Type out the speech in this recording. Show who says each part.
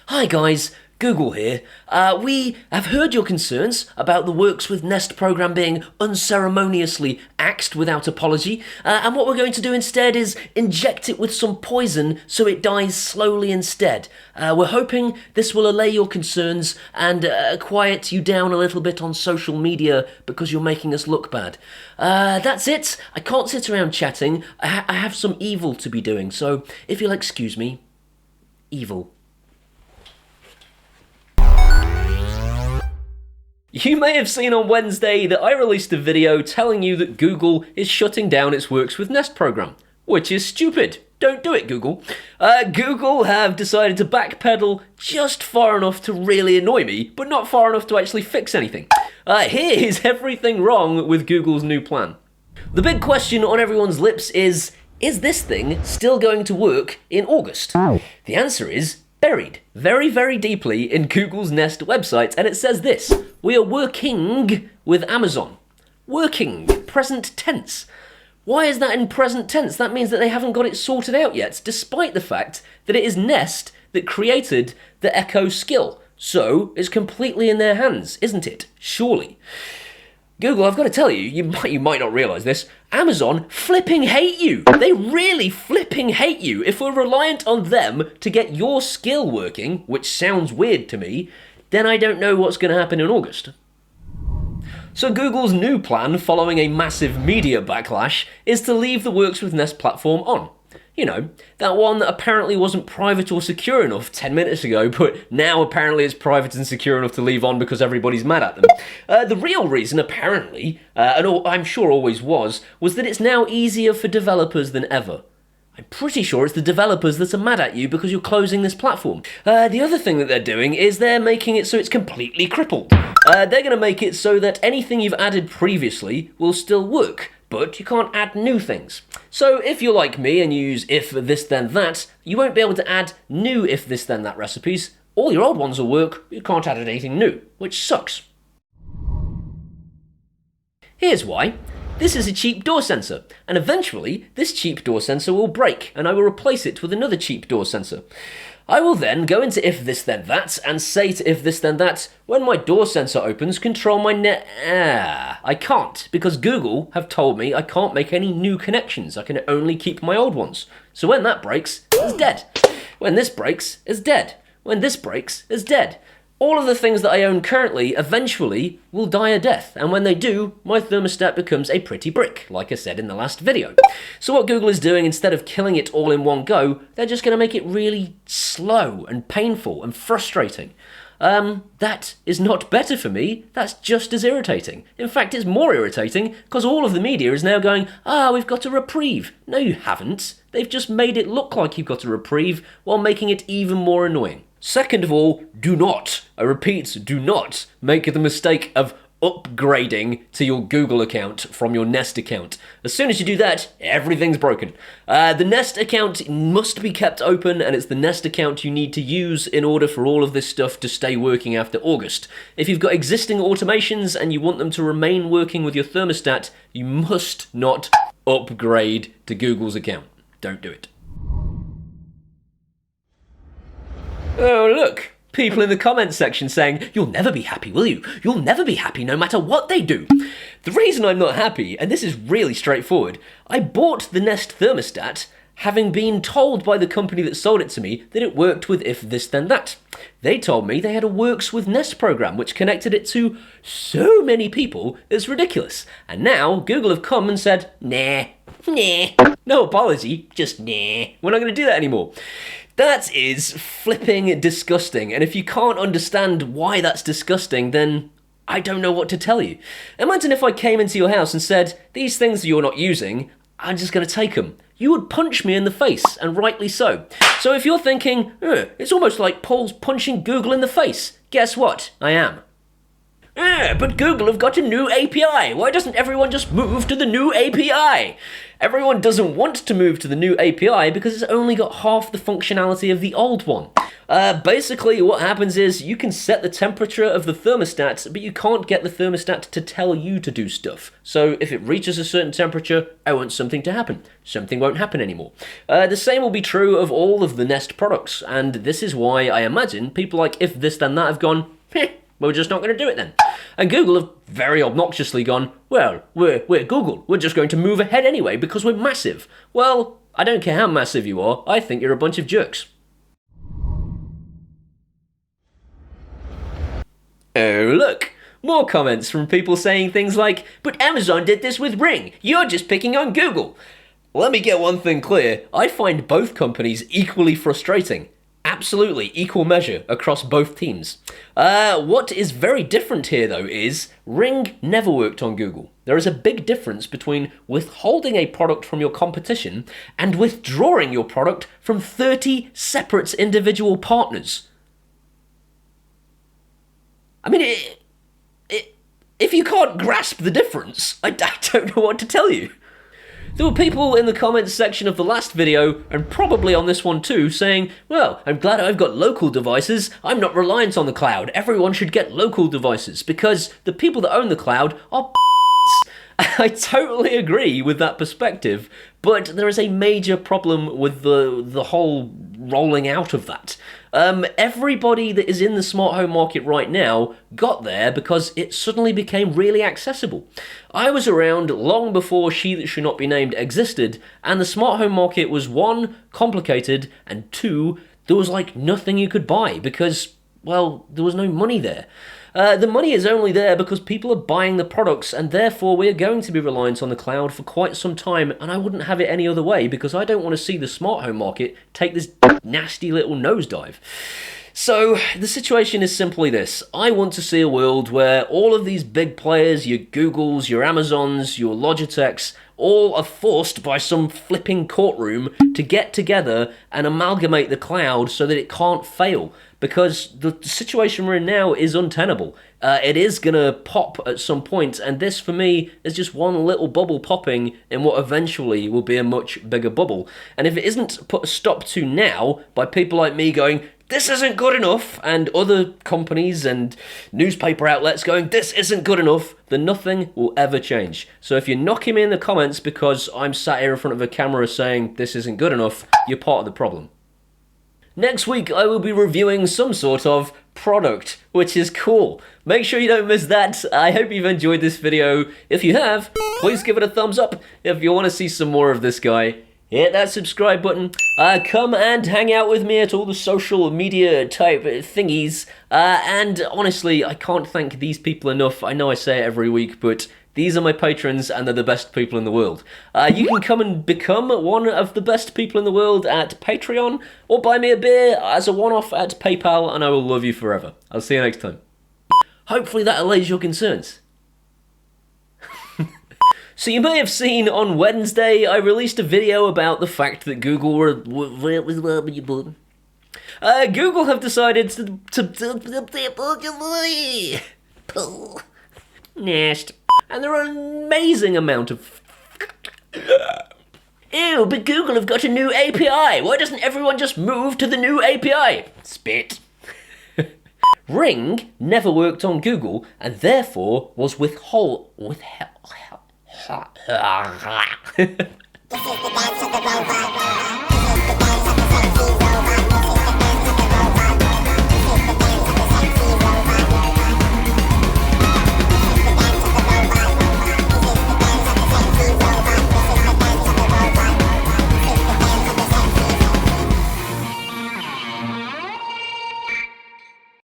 Speaker 1: Hi guys, Google here. We have heard your concerns about the Works with Nest program being unceremoniously axed without apology, and what we're going to do instead is inject it with some poison so it dies slowly instead. We're hoping this will allay your concerns and quiet you down a little bit on social media because you're making us look bad. That's it. I can't sit around chatting. I have some evil to be doing, so if you'll excuse me, evil. You may have seen on Wednesday that I released a video telling you that Google is shutting down its Works with Nest program, which is stupid. Don't do it, Google. Google have decided to backpedal just far enough to really annoy me, but not far enough to actually fix anything. Here is everything wrong with Google's new plan. The big question on everyone's lips is this thing still going to work in August? The answer is buried very, very deeply in Google's Nest website, and it says this: we are working with Amazon. Working, present tense. Why is that in present tense? That means that they haven't got it sorted out yet, despite the fact that it is Nest that created the Echo skill. So it's completely in their hands, isn't it? Surely. Google, I've got to tell you, you might not realise this, Amazon flipping hate you. They really flipping hate you. If we're reliant on them to get your skill working, which sounds weird to me, then I don't know what's going to happen in August. So Google's new plan, following a massive media backlash, is to leave the Works with Nest platform on. You know, that one that apparently wasn't private or secure enough 10 minutes ago, but now apparently it's private and secure enough to leave on because everybody's mad at them. The real reason, apparently, and I'm sure always was that it's now easier for developers than ever. I'm pretty sure it's the developers that are mad at you because you're closing this platform. The other thing that they're doing is they're making it so it's completely crippled. They're going to make it so that anything you've added previously will still work, but you can't add new things. So if you're like me and you use if this then that, you won't be able to add new if this then that recipes. All your old ones will work, you can't add anything new, which sucks. Here's why. This is a cheap door sensor, and eventually this cheap door sensor will break, and I will replace it with another cheap door sensor. I will then go into if this then that and say to if this then that, when my door sensor opens, control my net. I can't, because Google have told me I can't make any new connections. I can only keep my old ones. So when that breaks, it's dead. When this breaks, it's dead. When this breaks, it's dead. All of the things that I own currently eventually will die a death, and when they do, my thermostat becomes a pretty brick, like I said in the last video. So what Google is doing, instead of killing it all in one go, they're just going to make it really slow and painful and frustrating. That is not better for me, that's just as irritating. In fact, it's more irritating because all of the media is now going, we've got a reprieve. No, you haven't. They've just made it look like you've got a reprieve while making it even more annoying. Second of all, do not, I repeat, do not make the mistake of upgrading to your Google account from your Nest account. As soon as you do that, everything's broken. The Nest account must be kept open, and it's the Nest account you need to use in order for all of this stuff to stay working after August. If you've got existing automations and you want them to remain working with your thermostat, you must not upgrade to Google's account. Don't do it. Oh, look, people in the comments section saying, you'll never be happy, will you? You'll never be happy no matter what they do. The reason I'm not happy, and this is really straightforward, I bought the Nest thermostat having been told by the company that sold it to me that it worked with if this then that. They told me they had a Works with Nest program which connected it to so many people it's ridiculous. And now Google have come and said, nah, no apology, just nah, we're not going to do that anymore. That is flipping disgusting, and if you can't understand why that's disgusting, then I don't know what to tell you. Imagine if I came into your house and said, these things you're not using, I'm just going to take them. You would punch me in the face, and rightly so. So if you're thinking, it's almost like Paul's punching Google in the face, guess what? I am. But Google have got a new API. Why doesn't everyone just move to the new API? Everyone doesn't want to move to the new API because it's only got half the functionality of the old one. Basically, what happens is you can set the temperature of the thermostat, but you can't get the thermostat to tell you to do stuff. So if it reaches a certain temperature, I want something to happen. Something won't happen anymore. The same will be true of all of the Nest products, and this is why I imagine people like If This Then That have gone, we're just not going to do it then. And Google have very obnoxiously gone, well, we're Google. We're just going to move ahead anyway because we're massive. Well, I don't care how massive you are. I think you're a bunch of jerks. Oh, look. More comments from people saying things like, but Amazon did this with Ring. You're just picking on Google. Let me get one thing clear. I find both companies equally frustrating. Absolutely equal measure across both teams. What is very different here, though, is Ring never worked on Google. There is a big difference between withholding a product from your competition and withdrawing your product from 30 separate individual partners. I mean, if you can't grasp the difference, I don't know what to tell you. There were people in the comments section of the last video, and probably on this one too, saying, well, I'm glad I've got local devices. I'm not reliant on the cloud. Everyone should get local devices, because the people that own the cloud are I totally agree with that perspective, but there is a major problem with the whole rolling out of that. Everybody that is in the smart home market right now got there because it suddenly became really accessible. I was around long before She That Should Not Be Named existed, and the smart home market was 1, complicated, and 2, there was like nothing you could buy because, well, there was no money there. The money is only there because people are buying the products, and therefore we are going to be reliant on the cloud for quite some time, and I wouldn't have it any other way because I don't want to see the smart home market take this nasty little nosedive. So the situation is simply this. I want to see a world where all of these big players, your Googles, your Amazons, your Logitechs, all are forced by some flipping courtroom to get together and amalgamate the cloud so that it can't fail. Because the situation we're in now is untenable. It is going to pop at some point, and this, for me, is just one little bubble popping in what eventually will be a much bigger bubble. And if it isn't put a stop to now by people like me going, this isn't good enough, and other companies and newspaper outlets going, this isn't good enough, then nothing will ever change. So if you're knocking me in the comments because I'm sat here in front of a camera saying this isn't good enough, you're part of the problem. Next week, I will be reviewing some sort of product, which is cool. Make sure you don't miss that. I hope you've enjoyed this video. If you have, please give it a thumbs up. If you want to see some more of this guy, hit that subscribe button. Come and hang out with me at all the social media type thingies. And honestly, I can't thank these people enough. I know I say it every week, but these are my patrons, and they're the best people in the world. You can come and become one of the best people in the world at Patreon, or buy me a beer as a one-off at PayPal, and I will love you forever. I'll see you next time. Hopefully that allays your concerns. So you may have seen on Wednesday, I released a video about the fact that Google Google have decided to Nest. And there are an amazing amount of... Ew, but Google have got a new API. Why doesn't everyone just move to the new API? Spit. Ring never worked on Google and therefore was withheld... This is the dance of the robot.